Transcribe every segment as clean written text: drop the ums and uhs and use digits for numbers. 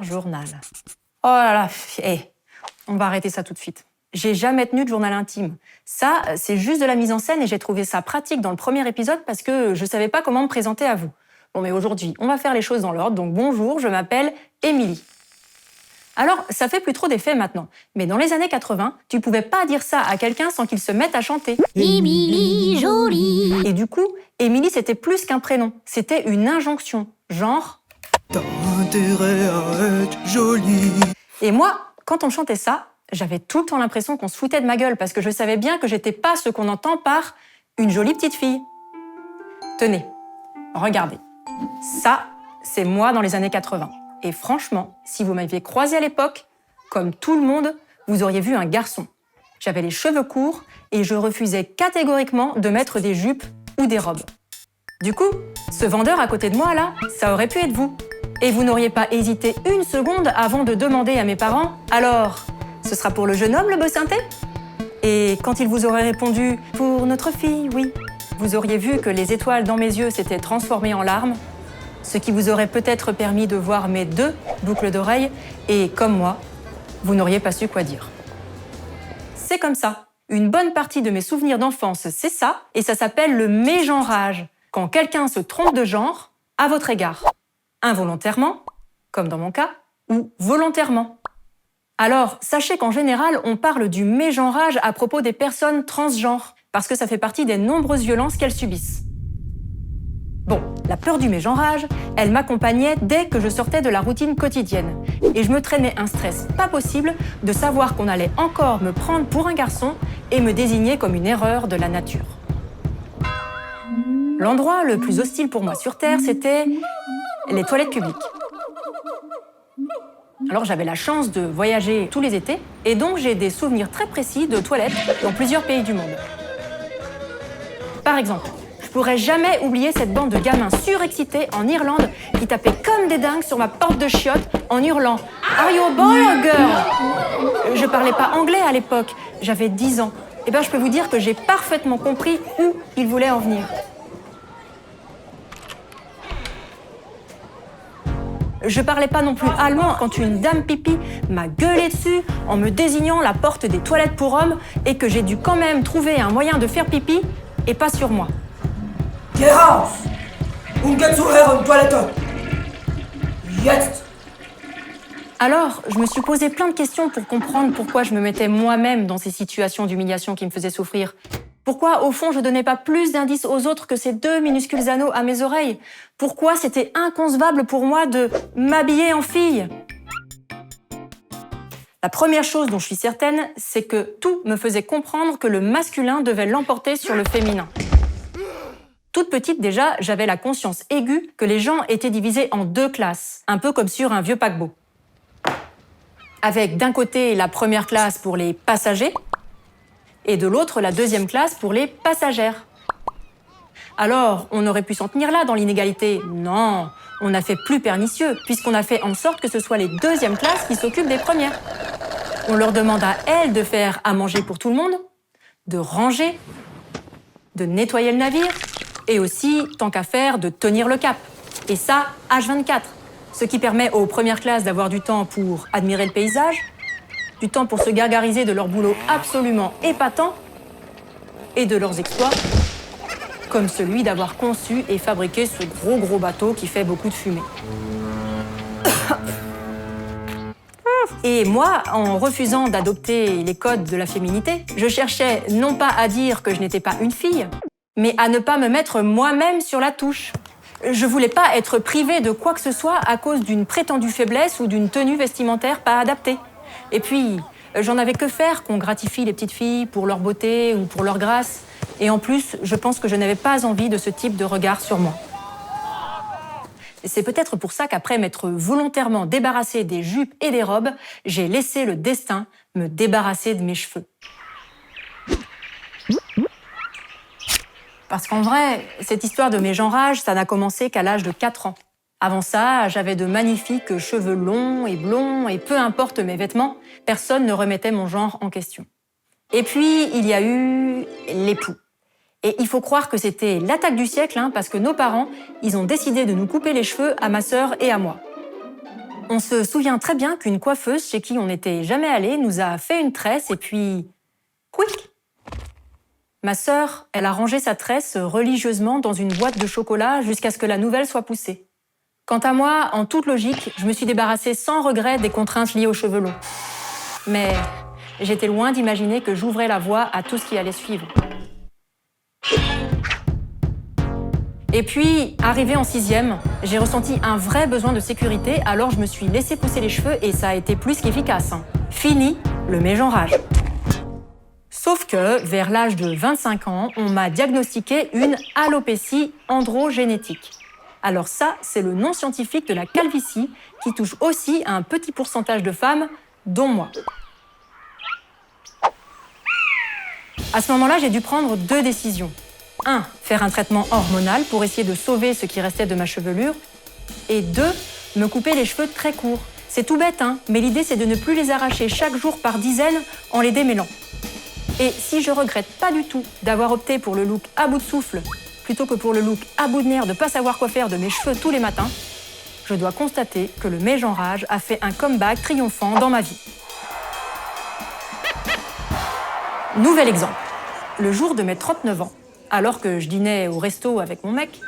journal. Oh là là, on va arrêter ça tout de suite. J'ai jamais tenu de journal intime. Ça, c'est juste de la mise en scène et j'ai trouvé ça pratique dans le premier épisode parce que je savais pas comment me présenter à vous. Bon, mais aujourd'hui, on va faire les choses dans l'ordre, donc bonjour, je m'appelle Émilie. Alors, ça fait plus trop d'effet maintenant, mais dans les années 80, tu pouvais pas dire ça à quelqu'un sans qu'il se mette à chanter. Émilie jolie. Et du coup, Émilie, c'était plus qu'un prénom, c'était une injonction, genre... T'as intérêt à être jolie. Et moi, quand on chantait ça, j'avais tout le temps l'impression qu'on se foutait de ma gueule parce que je savais bien que j'étais pas ce qu'on entend par une jolie petite fille. Tenez, regardez. Ça, c'est moi dans les années 80. Et franchement, si vous m'aviez croisé à l'époque, comme tout le monde, vous auriez vu un garçon. J'avais les cheveux courts et je refusais catégoriquement de mettre des jupes ou des robes. Du coup, ce vendeur à côté de moi, là, ça aurait pu être vous. Et vous n'auriez pas hésité une seconde avant de demander à mes parents « Alors, ce sera pour le jeune homme le beau synthé ?» Et quand il vous aurait répondu « Pour notre fille, oui », vous auriez vu que les étoiles dans mes yeux s'étaient transformées en larmes, ce qui vous aurait peut-être permis de voir mes 2 boucles d'oreilles, et comme moi, vous n'auriez pas su quoi dire. C'est comme ça. Une bonne partie de mes souvenirs d'enfance, c'est ça, et ça s'appelle le mégenrage, quand quelqu'un se trompe de genre à votre égard. Involontairement, comme dans mon cas, ou volontairement. Alors, sachez qu'en général, on parle du mégenrage à propos des personnes transgenres, parce que ça fait partie des nombreuses violences qu'elles subissent. Bon, la peur du mégenrage, elle m'accompagnait dès que je sortais de la routine quotidienne. Et je me traînais un stress pas possible de savoir qu'on allait encore me prendre pour un garçon et me désigner comme une erreur de la nature. L'endroit le plus hostile pour moi sur Terre, c'était les toilettes publiques. Alors j'avais la chance de voyager tous les étés, et donc j'ai des souvenirs très précis de toilettes dans plusieurs pays du monde. Par exemple, je pourrais jamais oublier cette bande de gamins surexcités en Irlande qui tapaient comme des dingues sur ma porte de chiottes en hurlant « Are you a boy or a girl ?» Je parlais pas anglais à l'époque, j'avais 10 ans. Et je peux vous dire que j'ai parfaitement compris où ils voulaient en venir. Je parlais pas non plus allemand quand une dame pipi m'a gueulé dessus en me désignant la porte des toilettes pour hommes et que j'ai dû quand même trouver un moyen de faire pipi et pas sur moi. Geh raus! Und geh zu Herren Toilette! Jetzt! Alors, je me suis posé plein de questions pour comprendre pourquoi je me mettais moi-même dans ces situations d'humiliation qui me faisaient souffrir. Pourquoi, au fond, je donnais pas plus d'indices aux autres que ces 2 minuscules anneaux à mes oreilles? Pourquoi c'était inconcevable pour moi de m'habiller en fille? La première chose dont je suis certaine, c'est que tout me faisait comprendre que le masculin devait l'emporter sur le féminin. Toute petite déjà, j'avais la conscience aiguë que les gens étaient divisés en 2 classes, un peu comme sur un vieux paquebot. Avec d'un côté la première classe pour les passagers, et de l'autre la deuxième classe pour les passagères. Alors, on aurait pu s'en tenir là dans l'inégalité. Non, on a fait plus pernicieux, puisqu'on a fait en sorte que ce soit les deuxièmes classes qui s'occupent des premières. On leur demande à elles de faire à manger pour tout le monde, de ranger, de nettoyer le navire, et aussi, tant qu'à faire, de tenir le cap. Et ça, H24, ce qui permet aux premières classes d'avoir du temps pour admirer le paysage, du temps pour se gargariser de leur boulot absolument épatant et de leurs exploits, comme celui d'avoir conçu et fabriqué ce gros bateau qui fait beaucoup de fumée. Et moi, en refusant d'adopter les codes de la féminité, je cherchais non pas à dire que je n'étais pas une fille, mais à ne pas me mettre moi-même sur la touche. Je voulais pas être privée de quoi que ce soit à cause d'une prétendue faiblesse ou d'une tenue vestimentaire pas adaptée. Et puis, j'en avais que faire qu'on gratifie les petites filles pour leur beauté ou pour leur grâce. Et en plus, je pense que je n'avais pas envie de ce type de regard sur moi. C'est peut-être pour ça qu'après m'être volontairement débarrassée des jupes et des robes, j'ai laissé le destin me débarrasser de mes cheveux. Parce qu'en vrai, cette histoire de mégenrage, ça n'a commencé qu'à l'âge de 4 ans. Avant ça, j'avais de magnifiques cheveux longs et blonds, et peu importe mes vêtements, personne ne remettait mon genre en question. Et puis, il y a eu l'époux. Et il faut croire que c'était l'attaque du siècle, parce que nos parents, ils ont décidé de nous couper les cheveux à ma sœur et à moi. On se souvient très bien qu'une coiffeuse chez qui on n'était jamais allé nous a fait une tresse et puis... Quick! Ma sœur, elle a rangé sa tresse religieusement dans une boîte de chocolat jusqu'à ce que la nouvelle soit poussée. Quant à moi, en toute logique, je me suis débarrassée sans regret des contraintes liées aux cheveux longs. Mais j'étais loin d'imaginer que j'ouvrais la voie à tout ce qui allait suivre. Et puis, arrivée en 6e, j'ai ressenti un vrai besoin de sécurité, alors je me suis laissé pousser les cheveux et ça a été plus qu'efficace. Fini le mégenrage. Sauf que, vers l'âge de 25 ans, on m'a diagnostiqué une alopécie androgénétique. Alors ça, c'est le nom scientifique de la calvitie qui touche aussi un petit pourcentage de femmes, dont moi. À ce moment-là, j'ai dû prendre 2 décisions. 1. Faire un traitement hormonal pour essayer de sauver ce qui restait de ma chevelure. Et 2. Me couper les cheveux très courts. C'est tout bête, mais l'idée c'est de ne plus les arracher chaque jour par dizaines en les démêlant. Et si je regrette pas du tout d'avoir opté pour le look à bout de souffle plutôt que pour le look à bout de nerfs de pas savoir quoi faire de mes cheveux tous les matins, je dois constater que le mégenrage a fait un comeback triomphant dans ma vie. Nouvel exemple. Le jour de mes 39 ans, alors que je dînais au resto avec mon mec,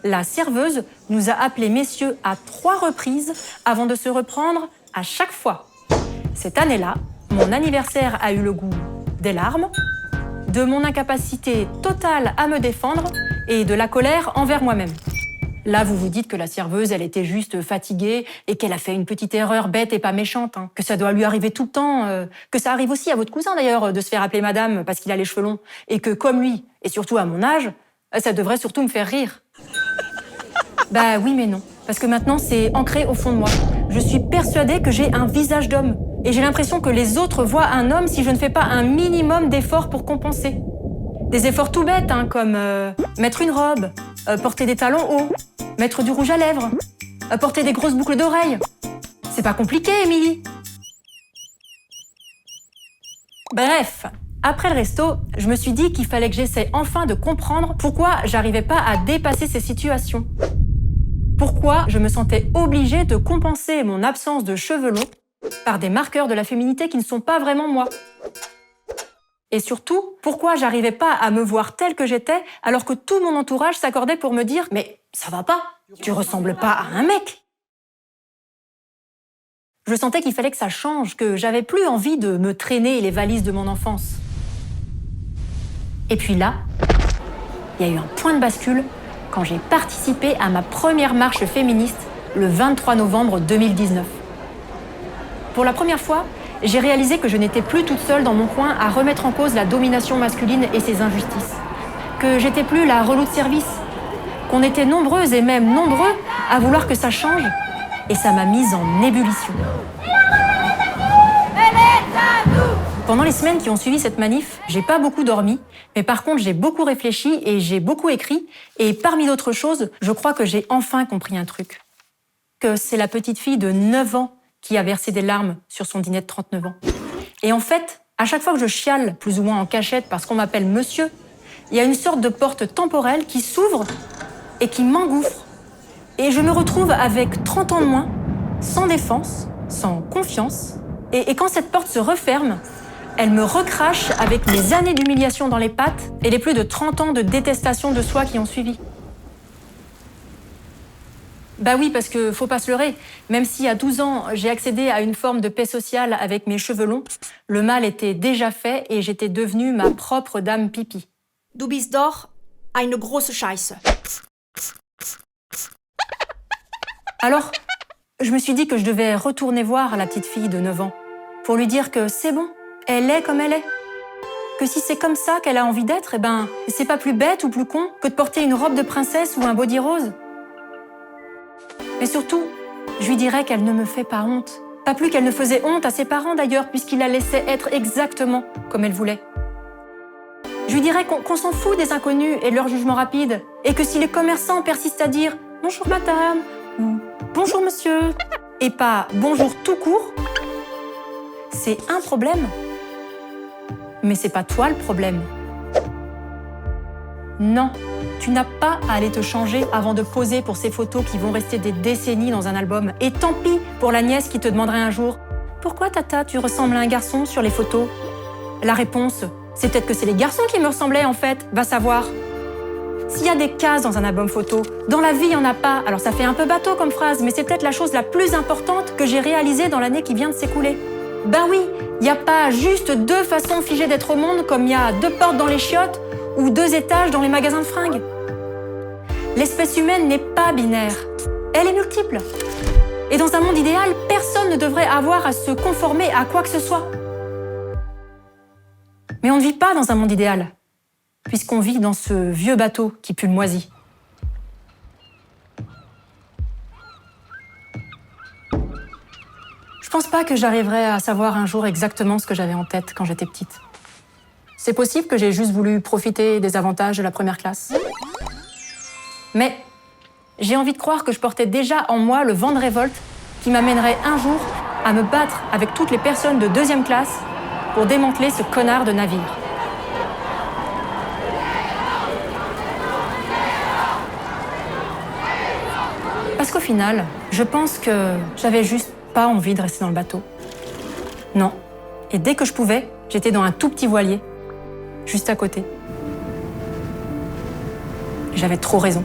la serveuse nous a appelés messieurs à 3 reprises avant de se reprendre à chaque fois. Cette année-là, mon anniversaire a eu le goût des larmes, de mon incapacité totale à me défendre et de la colère envers moi-même. Là, vous vous dites que la serveuse, elle était juste fatiguée et qu'elle a fait une petite erreur bête et pas méchante, que ça doit lui arriver tout le temps, que ça arrive aussi à votre cousin d'ailleurs de se faire appeler madame parce qu'il a les cheveux longs et que comme lui, et surtout à mon âge, ça devrait surtout me faire rire. Bah oui mais non, parce que maintenant c'est ancré au fond de moi. Je suis persuadée que j'ai un visage d'homme et j'ai l'impression que les autres voient un homme si je ne fais pas un minimum d'efforts pour compenser. Des efforts tout bêtes, comme mettre une robe, porter des talons hauts, mettre du rouge à lèvres, porter des grosses boucles d'oreilles. C'est pas compliqué, Émilie. Bref, après le resto, je me suis dit qu'il fallait que j'essaie enfin de comprendre pourquoi j'arrivais pas à dépasser ces situations. Pourquoi je me sentais obligée de compenser mon absence de cheveux longs par des marqueurs de la féminité qui ne sont pas vraiment moi. Et surtout, pourquoi j'arrivais pas à me voir telle que j'étais alors que tout mon entourage s'accordait pour me dire « Mais ça va pas, tu ressembles pas à un mec !» Je sentais qu'il fallait que ça change, que j'avais plus envie de me traîner les valises de mon enfance. Et puis là, il y a eu un point de bascule quand j'ai participé à ma première marche féministe le 23 novembre 2019. Pour la première fois, j'ai réalisé que je n'étais plus toute seule dans mon coin à remettre en cause la domination masculine et ses injustices. Que j'étais plus la relou de service. Qu'on était nombreuses et même nombreux à vouloir que ça change. Et ça m'a mise en ébullition. Pendant les semaines qui ont suivi cette manif, j'ai pas beaucoup dormi, mais par contre j'ai beaucoup réfléchi et j'ai beaucoup écrit. Et parmi d'autres choses, je crois que j'ai enfin compris un truc. Que c'est la petite fille de 9 ans qui a versé des larmes sur son dîner de 39 ans. Et en fait, à chaque fois que je chiale, plus ou moins en cachette parce qu'on m'appelle monsieur, il y a une sorte de porte temporelle qui s'ouvre et qui m'engouffre. Et je me retrouve avec 30 ans de moins, sans défense, sans confiance. Et quand cette porte se referme, elle me recrache avec mes années d'humiliation dans les pattes et les plus de 30 ans de détestation de soi qui ont suivi. Bah oui, parce que faut pas se leurrer, même si à 12 ans, j'ai accédé à une forme de paix sociale avec mes cheveux longs, le mal était déjà fait et j'étais devenue ma propre dame pipi. Du bist doch eine große Scheiße. Alors, je me suis dit que je devais retourner voir la petite fille de 9 ans pour lui dire que c'est bon, elle est comme elle est. Que si c'est comme ça qu'elle a envie d'être, c'est pas plus bête ou plus con que de porter une robe de princesse ou un body rose. Mais surtout, je lui dirais qu'elle ne me fait pas honte. Pas plus qu'elle ne faisait honte à ses parents d'ailleurs, puisqu'ils la laissaient être exactement comme elle voulait. Je lui dirais qu'on s'en fout des inconnus et de leur jugement rapide, et que si les commerçants persistent à dire « bonjour madame » ou « bonjour monsieur » et pas « bonjour tout court », c'est un problème. Mais c'est pas toi le problème. Non, tu n'as pas à aller te changer avant de poser pour ces photos qui vont rester des décennies dans un album. Et tant pis pour la nièce qui te demanderait un jour « Pourquoi, tata, tu ressembles à un garçon sur les photos ?» La réponse, c'est peut-être que c'est les garçons qui me ressemblaient en fait, va savoir. S'il y a des cases dans un album photo, dans la vie, il n'y en a pas. Alors ça fait un peu bateau comme phrase, mais c'est peut-être la chose la plus importante que j'ai réalisée dans l'année qui vient de s'écouler. Ben oui, il n'y a pas juste 2 façons figées d'être au monde comme il y a 2 portes dans les chiottes ou 2 étages dans les magasins de fringues. L'espèce humaine n'est pas binaire, elle est multiple. Et dans un monde idéal, personne ne devrait avoir à se conformer à quoi que ce soit. Mais on ne vit pas dans un monde idéal, puisqu'on vit dans ce vieux bateau qui pue le moisi. Je pense pas que j'arriverai à savoir un jour exactement ce que j'avais en tête quand j'étais petite. C'est possible que j'ai juste voulu profiter des avantages de la première classe. Mais j'ai envie de croire que je portais déjà en moi le vent de révolte qui m'amènerait un jour à me battre avec toutes les personnes de 2e classe pour démanteler ce connard de navire. Parce qu'au final, je pense que j'avais juste pas envie de rester dans le bateau. Non. Et dès que je pouvais, j'étais dans un tout petit voilier, juste à côté. J'avais trop raison.